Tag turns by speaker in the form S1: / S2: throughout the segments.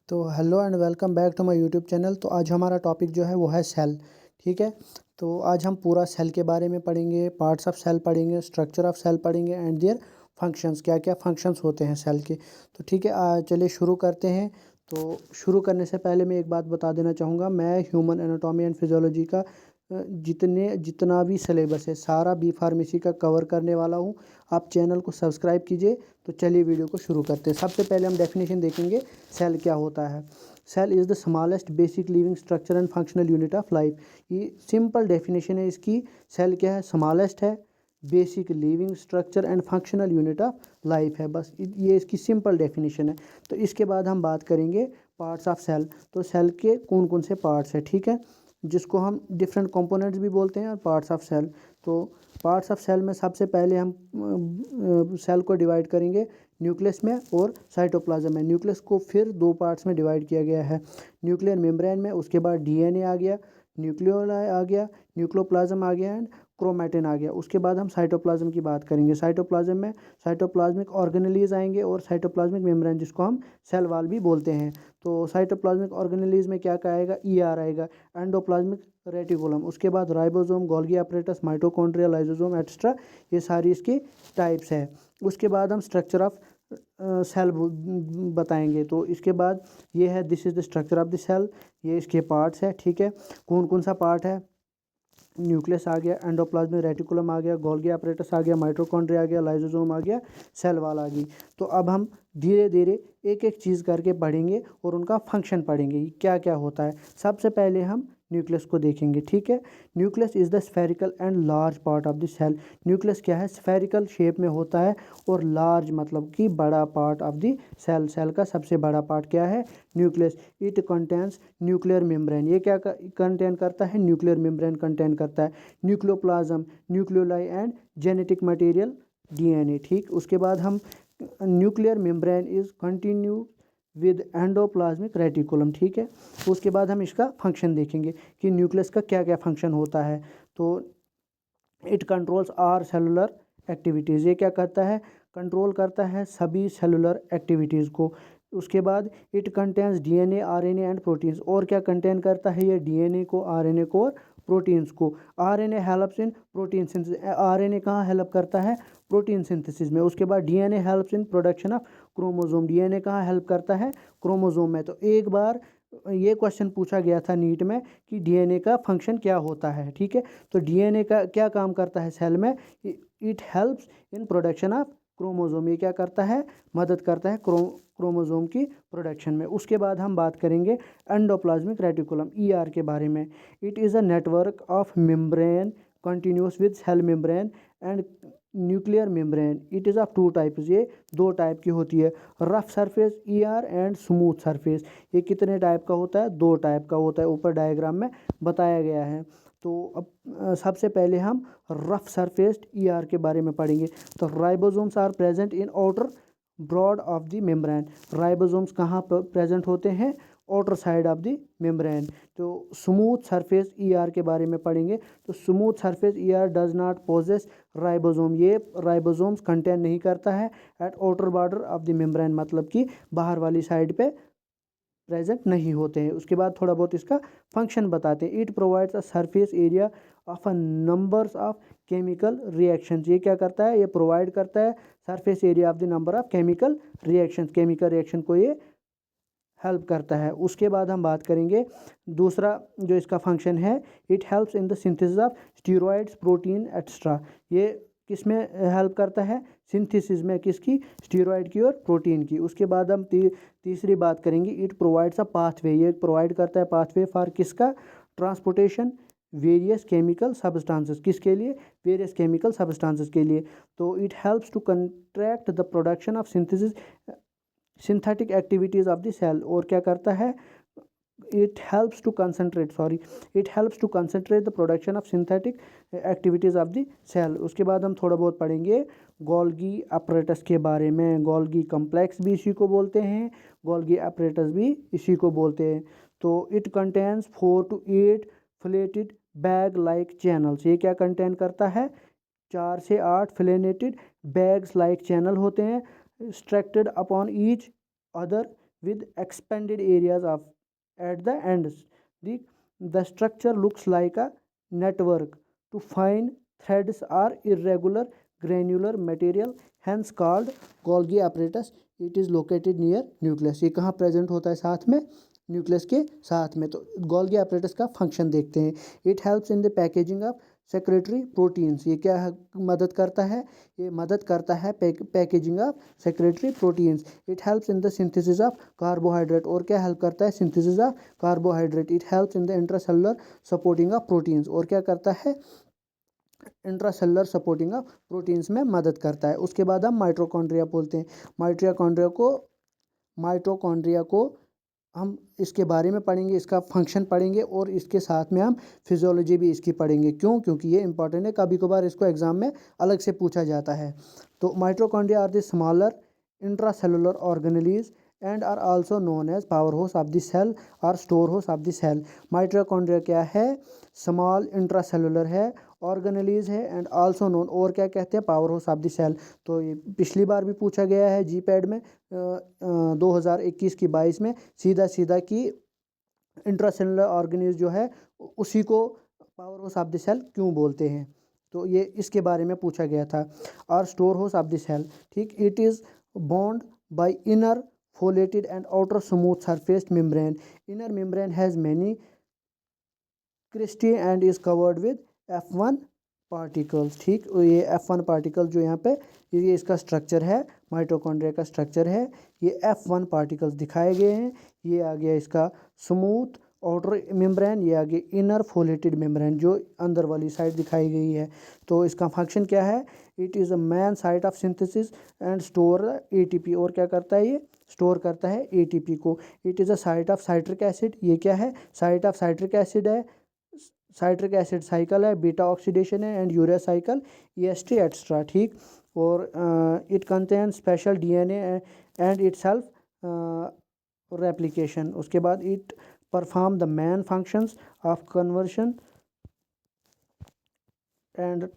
S1: तो hello and welcome back to my YouTube channel. तो आज हमारा टॉपिक जो है वो है सेल। ठीक है। तो आज हम पूरा सेल के बारे में पढ़ेंगे, पार्ट्स ऑफ सेल पढ़ेंगे, स्ट्रक्चर ऑफ सेल पढ़ेंगे एंड देयर फंक्शंस, क्या क्या फंक्शंस होते हैं सेल के। तो ठीक है, चलिए शुरू करते हैं। तो शुरू करने से पहले मैं एक बात बता देना चाहूँगा, मैं ह्यूमन एनाटॉमी एंड फिजियोलॉजी का जितना भी सिलेबस है सारा बी फार्मेसी का कवर करने वाला हूँ। आप चैनल को सब्सक्राइब कीजिए। तो चलिए वीडियो को शुरू करते हैं। सबसे पहले हम डेफिनेशन देखेंगे सेल क्या होता है। Cell is the smallest basic living structure and functional unit of life. ये सिंपल डेफिनेशन है इसकी। सेल क्या है? स्मॉलेस्ट है, basic living structure and functional unit of life है। बस ये इसकी सिंपल डेफिनेशन है। तो इसके बाद हम बात करेंगे पार्ट्स ऑफ सेल। तो सेल के कौन कौन से पार्ट्स हैं, ठीक है, जिसको हम डिफरेंट कंपोनेंट्स भी बोलते हैं और पार्ट्स ऑफ सेल। तो पार्ट्स ऑफ सेल में सबसे पहले हम सेल को डिवाइड करेंगे न्यूक्लियस में और साइटोप्लाज्म में। न्यूक्लियस को फिर दो पार्ट्स में डिवाइड किया गया है, न्यूक्लियर मेम्ब्रेन में, उसके बाद डीएनए आ गया, न्यूक्लियोलाई आ गया, न्यूक्लियोप्लाज्म आ गया एंड क्रोमैटिन आ गया। उसके बाद हम साइटोप्लाज्म की बात करेंगे। साइटोप्लाज्म में साइटोप्लाज्मिक ऑर्गेनेलीज आएंगे और साइटोप्लाज्मिक मेम्ब्रेन, जिसको हम सेल वॉल भी बोलते हैं। तो साइटोप्लाज्मिक ऑर्गेनेलीज में क्या क्या आएगा? ईआर आएगा, एंडोप्लाज्मिक रेटिकुलम, उसके बाद ribosome, Golgi apparatus, mitochondria, lysosome extra, ये सारी इसकी टाइप्स है। उसके बाद हम स्ट्रक्चर ऑफ सेल बताएंगे। तो इसके बाद ये है, this is the structure of the cell, ये इसके पार्ट्स है। ठीक है, कौन कौन सा पार्ट है? न्यूक्लियस आ गया, एंडोप्लाज्मिक रेटिकुलम आ गया, गोल्गी अपरेटस आ गया, माइटोकॉन्ड्रिया आ गया, लाइसोसोम आ गया, सेल वॉल आ गई। तो अब हम धीरे धीरे एक एक चीज़ करके पढ़ेंगे और उनका फंक्शन पढ़ेंगे, क्या क्या होता है। सबसे पहले हम न्यूक्लियस को देखेंगे। ठीक है, nucleus is the spherical and large part of the cell. Nucleus क्या है? स्फेरिकल शेप में होता है और लार्ज मतलब कि बड़ा part of the cell. Cell का सबसे बड़ा पार्ट क्या है? Nucleus. It contains nuclear membrane. ये क्या कंटेन करता है? न्यूक्लियर मेम्ब्रेन कंटेन करता है। Nucleoplasm, nucleoli and genetic material, DNA. ठीक, उसके बाद हम nuclear membrane is continue with endoplasmic reticulum. ठीक है, उसके बाद हम इसका फंक्शन देखेंगे कि न्यूक्लियस का क्या क्या फंक्शन होता है। तो it controls are cellular activities. ये क्या करता है? कंट्रोल करता है सभी सेलुलर एक्टिविटीज़ को। उसके बाद it contains DNA, RNA and proteins. और क्या कंटेन करता है ये? डीएनए को, आरएनए को और प्रोटीन्स को। RNA helps in protein synthesis. RNA कहाँ हेल्प करता है? प्रोटीन सिंथेसिस में। उसके बाद DNA helps in production of chromosome. DNA कहाँ हेल्प करता है? क्रोमोसोम में। तो एक बार ये क्वेश्चन पूछा गया था नीट में कि डीएनए का फंक्शन क्या होता है। ठीक है, तो डीएनए का क्या काम करता है सेल में? It helps in production of chromosome. ये क्या करता है? मदद करता है क्रोमोसोम की प्रोडक्शन में। उसके बाद हम बात करेंगे एंडोप्लाज्मिक रेटिकुलम, ईआर के बारे में। It is a network of membrane continuous with cell membrane and nuclear membrane. It is of two types. ये दो टाइप की होती है, rough surface ER and smooth surface. ये कितने टाइप का होता है? दो टाइप का होता है, ऊपर डायग्राम में बताया गया है। तो अब सबसे पहले हम रफ सरफेस्ड ईआर के बारे में पढ़ेंगे। तो ribosomes are present in outer broad of the membrane. Ribosomes कहाँ पर प्रेजेंट होते हैं? Outer side of the membrane. तो स्मूथ सरफेस ईआर के बारे में पढ़ेंगे। तो smooth surface ER does not possess ribosome. ये राइबोसोम्स कंटेन नहीं करता है at outer border of the membrane, मतलब कि बाहर वाली साइड पे प्रेजेंट नहीं होते हैं। उसके बाद थोड़ा बहुत इसका फंक्शन बताते हैं। It provides a surface area of a numbers of chemical reactions. ये क्या करता है? ये प्रोवाइड करता है surface area of the number of chemical reactions. Chemical reaction को ये हेल्प करता है। उसके बाद हम बात करेंगे दूसरा जो इसका फंक्शन है, it helps in the synthesis of steroids, protein extra. ये किस में हेल्प करता है? सिंथेसिस में। किसकी? स्टीरॉयड की और प्रोटीन की। उसके बाद हम तीसरी बात करेंगे, इट प्रोवाइड्स अ पाथवे। ये प्रोवाइड करता है पाथवे फॉर किसका? Transportation various chemical substances. किसके लिए? वेरियस केमिकल सब्सटेंसेस के लिए। तो it helps to contract the production of synthesis synthetic activities of the cell. और क्या करता है? It helps to concentrate the production of synthetic activities of the cell. उसके बाद हम थोड़ा बहुत पढ़ेंगे गोल्गी अपरेटस के बारे में। गोल्गी कम्प्लेक्स भी इसी को बोलते हैं, गोल्गी अपरेटस भी इसी को बोलते हैं। तो it contains 4 to 8 flattened bag like channels. ये क्या कंटेन करता है? 4 से 8 फ्लेनेटेड बैग्स लाइक चैनल होते हैं, structured upon each other with expanded areas of at the ends. The structure looks like a network to fine threads or irregular granular material, hence called Golgi apparatus. It is located near nucleus. ये कहाँ present होता है? साथ में nucleus के साथ में। तो गोल्गी apparatus का फंक्शन देखते हैं। It helps in the packaging of secretary proteins. ये क्या मदद करता है? ये मदद करता है packaging of secretary proteins. It helps in the synthesis of carbohydrate. और क्या हेल्प करता है? Synthesis of carbohydrate. It helps in the intracellular supporting of proteins. और क्या करता है? इंट्रासेलुलर सपोर्टिंग ऑफ प्रोटीन्स में मदद करता है। उसके बाद हम माइटोकॉन्ड्रिया बोलते हैं। माइटोकॉन्ड्रिया को हम इसके बारे में पढ़ेंगे, इसका फंक्शन पढ़ेंगे और इसके साथ में हम फिजियोलॉजी भी इसकी पढ़ेंगे। क्यों? क्योंकि ये इंपॉर्टेंट है, कभी कभार इसको एग्जाम में अलग से पूछा जाता है। तो mitochondria are the smaller intracellular organelles and are also known as power house of the cell और store house of the cell. Mitochondria क्या है? स्मॉल इंट्रासेलुलर है, ऑर्गेनेलीज है एंड आल्सो नोन, और क्या कहते हैं? Power house of the cell. तो ये पिछली बार भी पूछा गया है जीपैड में 2021 की 22 में सीधा कि इंट्रासेलुलर ऑर्गेनेज जो है उसी को power house of the cell क्यों बोलते हैं। तो ये इसके बारे में पूछा गया था। और store house of the cell, ठीक। It is bound by inner folded and outer smooth surface membrane. Inner membrane has many cristae and is covered with F1 particles, ठीक। ये F1 पार्टिकल जो यहाँ पे ये इसका स्ट्रक्चर है, माइटोकॉन्ड्रिया का स्ट्रक्चर है। ये F1 पार्टिकल्स दिखाए गए हैं। ये आ गया इसका स्मूथ आउटर मेम्ब्रेन, ये आ गया इनर फोलेटेड मेम्ब्रेन जो अंदर वाली साइड दिखाई गई है। तो इसका फंक्शन क्या है? It is a main site of synthesis and store ATP। और क्या करता है? ये स्टोर करता है ATP को। It is a site of citric acid. ये क्या है? साइट ऑफ साइट्रिक एसिड है। साइट्रिक एसिड साइकिल है, बीटा ऑक्सीडेशन है and urea cycle, EST extra, ठीक। और it contain special DNA and it self replication. उसके बाद it perform the main functions of conversion and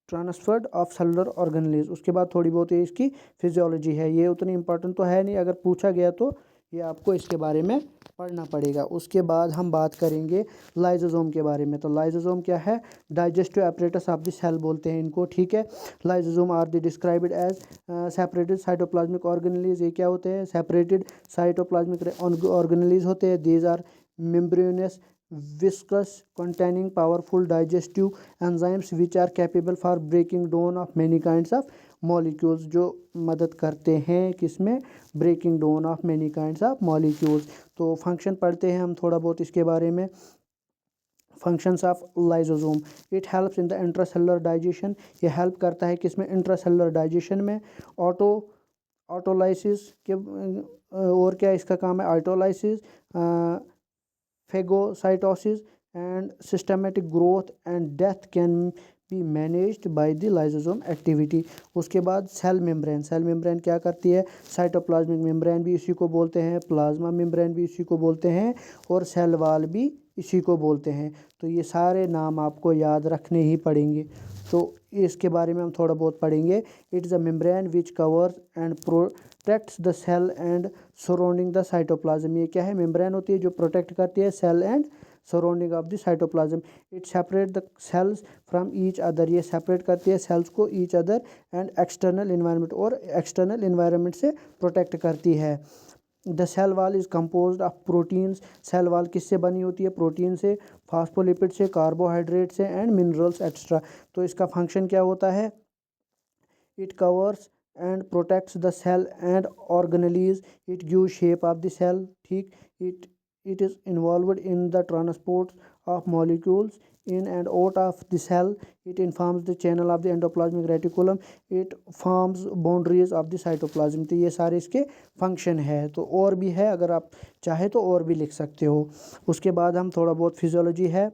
S1: transferred of cellular organelles. उसके बाद थोड़ी बहुत ये इसकी फिजियोलॉजी है। ये उतनी इंपॉर्टेंट तो है नहीं, अगर पूछा गया तो ये आपको इसके बारे में पढ़ना पड़ेगा। उसके बाद हम बात करेंगे लाइजोसोम के बारे में। तो लाइजोसोम क्या है? Digestive apparatus of the cell बोलते हैं इनको, ठीक है। Lysosome are the described as separated cytoplasmic organelles. ये क्या होते हैं? सेपरेटेड साइटोप्लाज्मिक ऑर्गेनेलीज होते हैं। These are membranous viscous containing powerful digestive enzymes which are capable for breaking down of many kinds of molecules। जो मदद करते हैं किसमें? breaking down of many kinds of molecules। तो फंक्शन पढ़ते हैं हम थोड़ा बहुत इसके बारे में। Functions of lysosome, it helps in the intracellular digestion. ये हेल्प करता है किसमें? इंट्रासेलुलर डाइजेशन में। ऑटोलाइसिस के और क्या इसका काम है? Autolysis, phagocytosis and systematic growth and death can be managed by the lysosome activity। उसके बाद सेल मेम्ब्रेन क्या करती है? साइटोप्लाज्मिक मेम्ब्रेन भी इसी को बोलते हैं, प्लाज्मा मेम्ब्रेन भी इसी को बोलते हैं और सेल वॉल भी इसी को बोलते हैं। तो ये सारे नाम आपको याद रखने ही पड़ेंगे। तो इसके बारे में हम थोड़ा बहुत पढ़ेंगे। It is a membrane which covers and protects the cell and surrounding the cytoplasm. ये क्या है? मेम्ब्रेन होती है जो प्रोटेक्ट करती है cell and surrounding of the cytoplasm. It separate the cells from each other. ये सेपरेट करती है सेल्स को each other and external environment, और एक्सटर्नल इन्वायरमेंट से प्रोटेक्ट करती है। The cell wall is compose of proteins. Cell wall किससे बनी होती है? प्रोटीन से, फास्फोलिपिड से, कार्बोहाइड्रेट से एंड मिनरल्स एक्स्ट्रा। तो इसका फंक्शन क्या होता है? It covers and protects the cell and organelles. It give shape of the cell, ठीक। It is involved in the transport of molecules in and out of the cell। it informs the channel of the endoplasmic reticulum। it forms boundaries of the cytoplasm। तो ये सारे इसके function है। तो और भी है, अगर आप चाहे तो और भी लिख सकते हो। उसके बाद हम थोड़ा बहुत फिजियोलॉजी है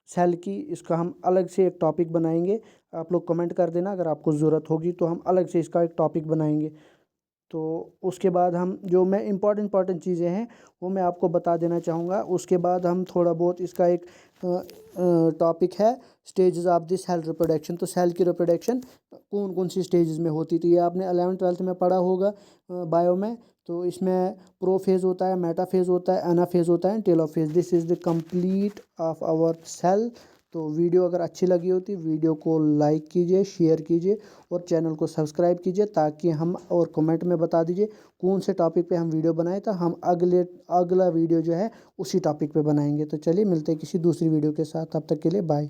S1: सेल की, इसका हम अलग से एक टॉपिक बनाएंगे। आप लोग कमेंट कर देना अगर आपको ज़रूरत होगी, तो हम अलग से इसका एक टॉपिक बनाएंगे। तो उसके बाद हम जो मैं इम्पॉर्टेंट चीज़ें हैं वो मैं आपको बता देना चाहूँगा। उसके बाद हम थोड़ा बहुत इसका एक टॉपिक है stages of the cell reproduction. तो सेल की रिप्रोडक्शन कौन कौन सी स्टेजेस में होती? तो ये आपने 11th 12th में पढ़ा होगा बायो में। तो इसमें प्रोफेज होता है, मेटाफेज होता है, एनाफेज होता है, telophase. This is the complete of our cell. तो वीडियो अगर अच्छी लगी होती वीडियो को लाइक कीजिए, शेयर कीजिए और चैनल को सब्सक्राइब कीजिए, ताकि हम, और कमेंट में बता दीजिए कौन से टॉपिक पे हम वीडियो बनाए, तो हम अगला वीडियो जो है उसी टॉपिक पे बनाएंगे। तो चलिए मिलते हैं किसी दूसरी वीडियो के साथ, तब तक के लिए बाय।